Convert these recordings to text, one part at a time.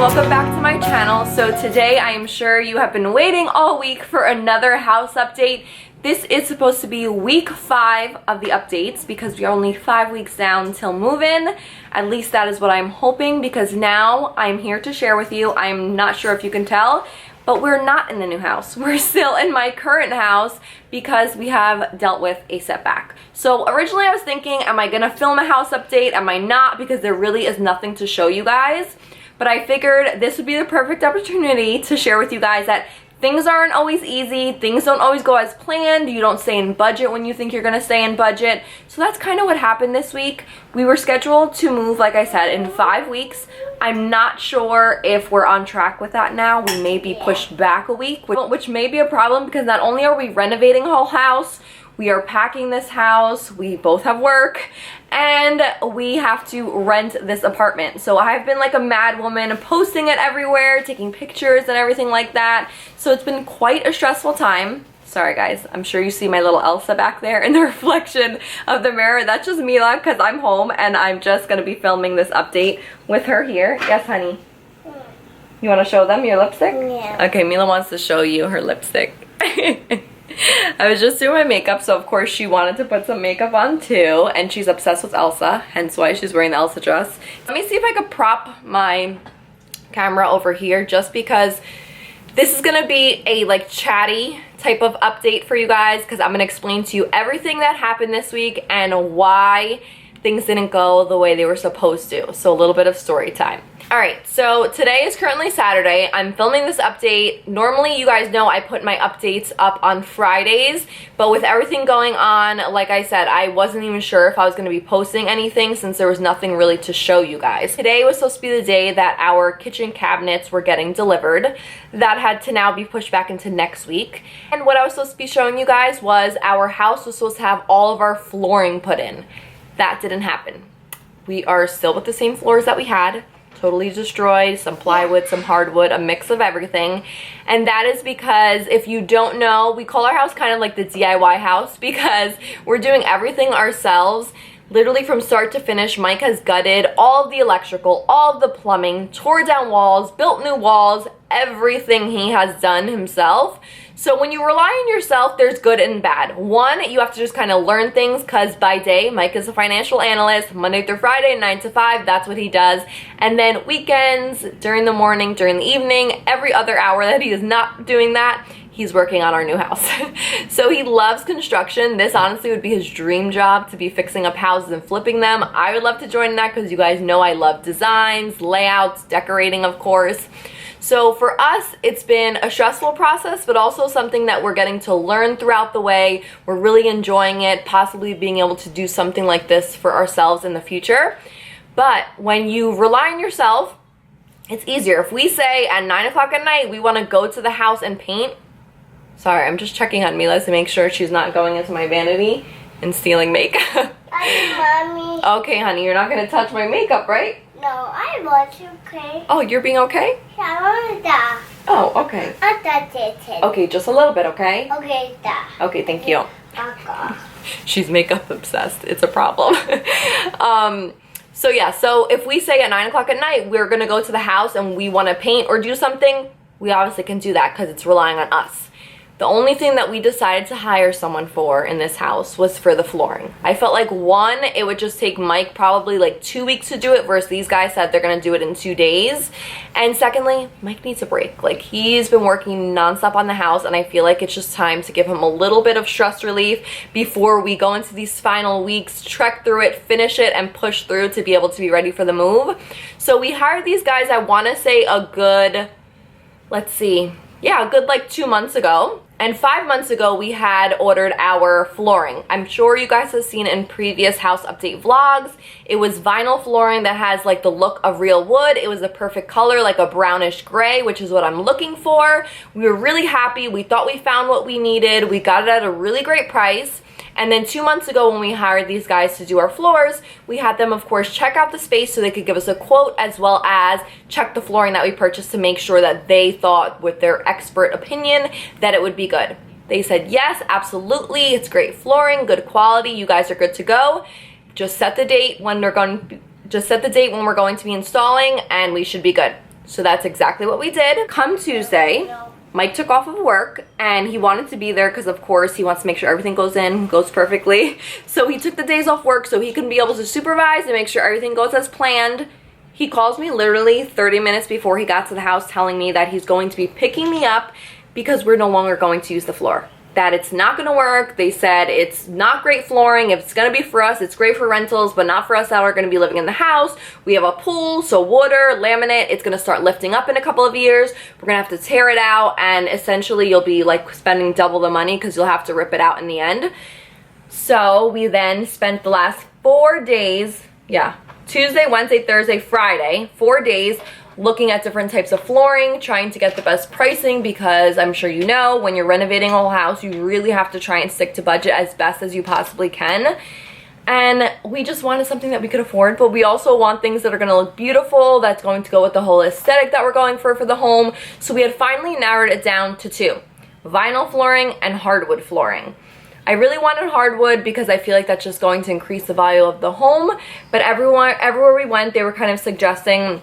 welcome back to my channel. So today I am sure you have been waiting all week for another house update. This is supposed to be week 5 of the updates because we are only 5 weeks down till move-in. At least that is what I'm hoping, because now I'm here to share with you. I'm not sure if you can tell, but we're not in the new house. We're still in my current house because we have dealt with a setback. So originally I was thinking, am I gonna film a house update? Am I not? Because there really is nothing to show you guys. But I figured this would be the perfect opportunity to share with you guys that things aren't always easy, things don't always go as planned, you don't stay in budget when you think you're gonna stay in budget. So that's kind of what happened this week. We were scheduled to move, like I said, in 5 weeks. I'm not sure if we're on track with that now. We may be pushed back a week, which may be a problem because not only are we renovating a whole house, we are packing this house, we both have work, and we have to rent this apartment. So I've been like a mad woman, posting it everywhere, taking pictures and everything like that. So it's been quite a stressful time. Sorry guys, I'm sure you see my little Elsa back there in the reflection of the mirror. That's just Mila because I'm home and I'm just gonna be filming this update with her here. Yes, honey? You wanna show them your lipstick? Yeah. Okay, Mila wants to show you her lipstick. I was just doing my makeup, so of course she wanted to put some makeup on too, and she's obsessed with Elsa, hence why she's wearing the Elsa dress. Let me see if I could prop my camera over here, just because this is gonna be a like chatty type of update for you guys, because I'm gonna explain to you everything that happened this week and why things didn't go the way they were supposed to. So a little bit of story time. All right, so today is currently Saturday. I'm filming this update. Normally, you guys know I put my updates up on Fridays, but with everything going on, like I said, I wasn't even sure if I was gonna be posting anything since there was nothing really to show you guys. Today was supposed to be the day that our kitchen cabinets were getting delivered. That had to now be pushed back into next week. And what I was supposed to be showing you guys was our house was supposed to have all of our flooring put in. That didn't happen. We are still with the same floors that we had. Totally destroyed, some plywood, some hardwood, a mix of everything. And that is because, if you don't know, we call our house kind of like the DIY house because we're doing everything ourselves. Literally from start to finish, Mike has gutted all of the electrical, all of the plumbing, tore down walls, built new walls, everything he has done himself. So when you rely on yourself, there's good and bad. One, you have to just kind of learn things because by day, Mike is a financial analyst, Monday through Friday, 9 to 5, that's what he does. And then weekends, during the morning, during the evening, every other hour that he is not doing that, he's working on our new house. So he loves construction. This honestly would be his dream job, to be fixing up houses and flipping them. I would love to join that because you guys know I love designs, layouts, decorating, of course. So for us, it's been a stressful process, but also something that we're getting to learn throughout the way. We're really enjoying it, possibly being able to do something like this for ourselves in the future. But when you rely on yourself, it's easier. If we say at 9 o'clock at night, we want to go to the house and paint. Sorry, I'm just checking on Mila to make sure she's not going into my vanity and stealing makeup. Mommy. Okay, honey, you're not going to touch my makeup, right? No, I was okay. Oh, you're being okay? Yeah, I want that. Oh, okay. I touched it. Okay, just a little bit, okay? Okay, that. Okay, thank you. Okay. She's makeup obsessed. It's a problem. So yeah, so if we say at 9 o'clock at night, we're going to go to the house and we want to paint or do something, we obviously can do that because it's relying on us. The only thing that we decided to hire someone for in this house was for the flooring. I felt like, one, it would just take Mike probably like 2 weeks to do it, versus these guys said they're gonna do it in 2 days. And secondly, Mike needs a break. Like, he's been working nonstop on the house, and I feel like it's just time to give him a little bit of stress relief before we go into these final weeks, trek through it, finish it, and push through to be able to be ready for the move. So we hired these guys, I wanna say a good, let's see, yeah, a good like 2 months ago. And 5 months ago, we had ordered our flooring. I'm sure you guys have seen in previous house update vlogs. It was vinyl flooring that has like the look of real wood. It was a perfect color, like a brownish gray, which is what I'm looking for. We were really happy. We thought we found what we needed. We got it at a really great price. And then 2 months ago, when we hired these guys to do our floors, we had them, of course, check out the space so they could give us a quote, as well as check the flooring that we purchased to make sure that they thought, with their expert opinion, that it would be good. They said, yes, absolutely, it's great flooring, good quality, you guys are good to go. Just set the date when we're going to be installing, and we should be good. So that's exactly what we did. Come Tuesday, Mike took off of work and he wanted to be there because of course he wants to make sure everything goes perfectly. So he took the days off work so he can be able to supervise and make sure everything goes as planned. He calls me literally 30 minutes before he got to the house telling me that he's going to be picking me up because we're no longer going to use the floor. That it's not gonna work. They said it's not great flooring. If it's gonna be for us, it's great for rentals, but not for us that are gonna be living in the house. We have a pool, so water, laminate, it's gonna start lifting up in a couple of years. We're gonna have to tear it out and essentially you'll be like spending double the money because you'll have to rip it out in the end. So we then spent the last 4 days, Tuesday, Wednesday, Thursday, Friday, 4 days looking at different types of flooring, trying to get the best pricing because I'm sure you know when you're renovating a whole house, you really have to try and stick to budget as best as you possibly can. And we just wanted something that we could afford, but we also want things that are going to look beautiful, that's going to go with the whole aesthetic that we're going for the home. So we had finally narrowed it down to 2, vinyl flooring and hardwood flooring. I really wanted hardwood because I feel like that's just going to increase the value of the home, but everywhere we went, they were kind of suggesting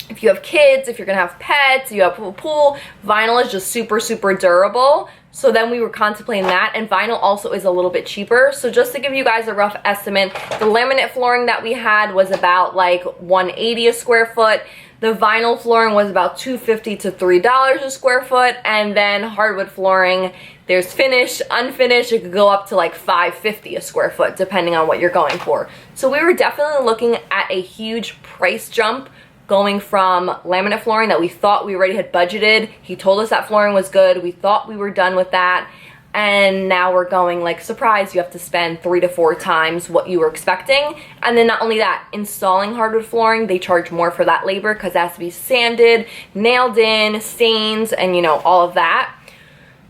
if you have kids, if you're gonna have pets, you have a pool, vinyl is just super, super durable. So then we were contemplating that, and vinyl also is a little bit cheaper. So just to give you guys a rough estimate, the laminate flooring that we had was about like $180 a square foot. The vinyl flooring was about $2.50 to $3 a square foot, and then hardwood flooring, there's finished, unfinished, it could go up to like $5.50 a square foot depending on what you're going for. So we were definitely looking at a huge price jump going from laminate flooring that we thought we already had budgeted. He told us that flooring was good. We thought we were done with that. And now we're going like, surprise, you have to spend 3 to 4 times what you were expecting. And then not only that, installing hardwood flooring, they charge more for that labor because it has to be sanded, nailed in, stains, and you know, all of that.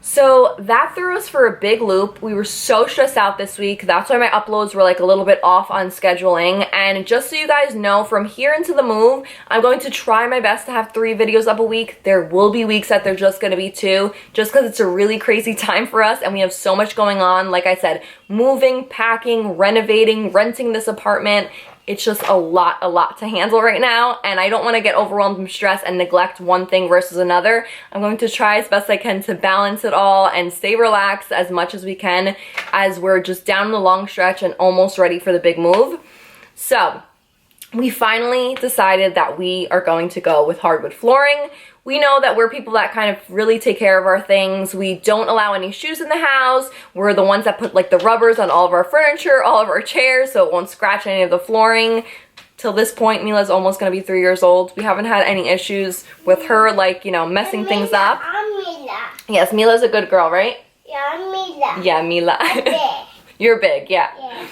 So that threw us for a big loop. We were so stressed out this week. That's why my uploads were like a little bit off on scheduling. And just so you guys know, from here into the move, I'm going to try my best to have 3 videos up a week. There will be weeks that they're just going to be 2, just because it's a really crazy time for us and we have so much going on. Like I said, moving, packing, renovating, renting this apartment. It's just a lot to handle right now, and I don't want to get overwhelmed and stressed and neglect one thing versus another. I'm going to try as best I can to balance it all and stay relaxed as much as we can as we're just down the long stretch and almost ready for the big move. So we finally decided that we are going to go with hardwood flooring. We know that we're people that kind of really take care of our things. We don't allow any shoes in the house. We're the ones that put like the rubbers on all of our furniture, all of our chairs, so it won't scratch any of the flooring. Till this point, Mila's almost gonna be 3 years old. We haven't had any issues with her, like, you know, messing things up. I'm Mila. Yes, Mila's a good girl, right? Yeah, I'm Mila. Yeah, Mila. I'm big. You're big, yeah. Yeah.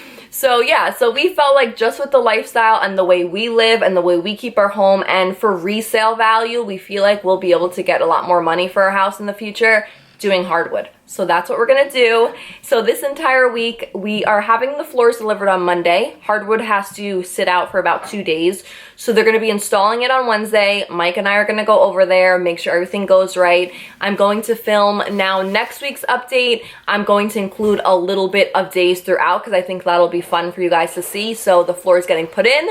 So we felt like just with the lifestyle and the way we live and the way we keep our home, and for resale value, we feel like we'll be able to get a lot more money for our house in the future doing hardwood. So that's what we're gonna do. So this entire week, we are having the floors delivered on Monday. Hardwood has to sit out for about 2 days. So they're gonna be installing it on Wednesday. Mike and I are gonna go over there, make sure everything goes right. I'm going to film now next week's update. I'm going to include a little bit of days throughout because I think that'll be fun for you guys to see. So the floor is getting put in.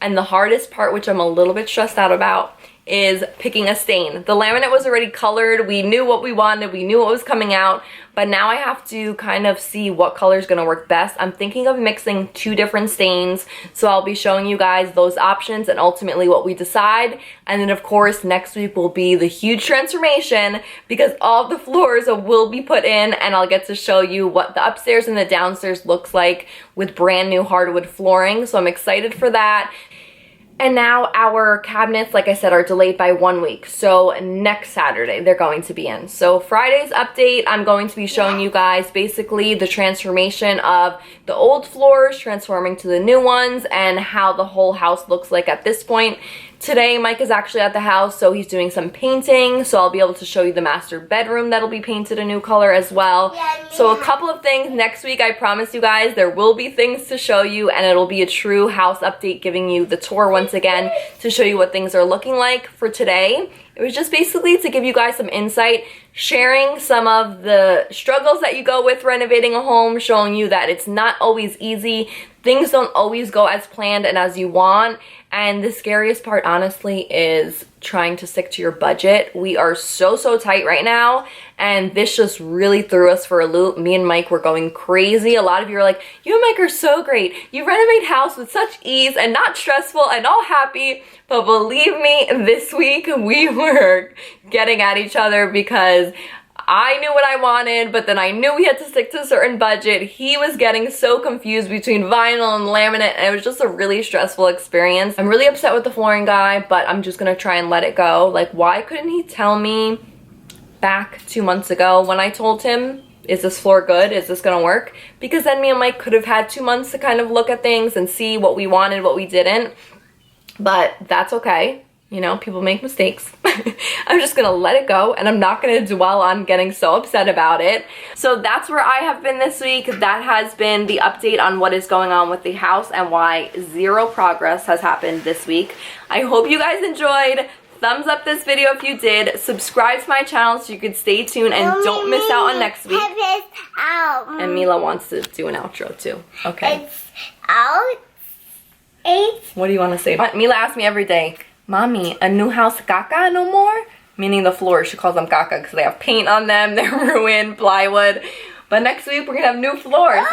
And the hardest part, which I'm a little bit stressed out about, is picking a stain. The laminate was already colored. We knew what we wanted. We knew what was coming out. But now I have to kind of see what color is going to work best. I'm thinking of mixing 2 different stains. So I'll be showing you guys those options and ultimately what we decide. And then of course next week will be the huge transformation because all the floors will be put in, and I'll get to show you what the upstairs and the downstairs looks like with brand new hardwood flooring. So I'm excited for that. And now our cabinets, like I said, are delayed by 1 week. So next Saturday, they're going to be in. So Friday's update, I'm going to be showing you guys basically the transformation of the old floors transforming to the new ones and how the whole house looks like at this point. Today, Mike is actually at the house, so he's doing some painting. So I'll be able to show you the master bedroom that'll be painted a new color as well. So a couple of things next week, I promise you guys, there will be things to show you, and it'll be a true house update, giving you the tour once again to show you what things are looking like. For today, it was just basically to give you guys some insight, sharing some of the struggles that you go with renovating a home, showing you that it's not always easy. Things don't always go as planned and as you want. And the scariest part, honestly, is trying to stick to your budget. We are so tight right now, and this just really threw us for a loop. Me and Mike were going crazy. A lot of you are like, you and Mike are so great. You renovate house with such ease and not stressful and all happy. But believe me, this week we were getting at each other because I knew what I wanted, but then I knew we had to stick to a certain budget. He was getting so confused between vinyl and laminate, and it was just a really stressful experience. I'm really upset with the flooring guy, but I'm just gonna try and let it go. Like, why couldn't he tell me back 2 months ago when I told him, is this floor good? Is this gonna work? Because then me and Mike could have had 2 months to kind of look at things and see what we wanted, what we didn't. But that's okay. You know, people make mistakes. I'm just gonna let it go, and I'm not gonna dwell on getting so upset about it. So that's where I have been this week. That has been the update on what is going on with the house and why zero progress has happened this week. I hope you guys enjoyed. Thumbs up this video if you did. Subscribe to my channel so you can stay tuned and don't miss out on next week. And Mila wants to do an outro too. Okay. It's out. What do you want to say? Mila asks me every day, Mommy, a new house caca no more? Meaning the floors. She calls them caca because they have paint on them. They're ruined, plywood. But next week we're going to have new floors.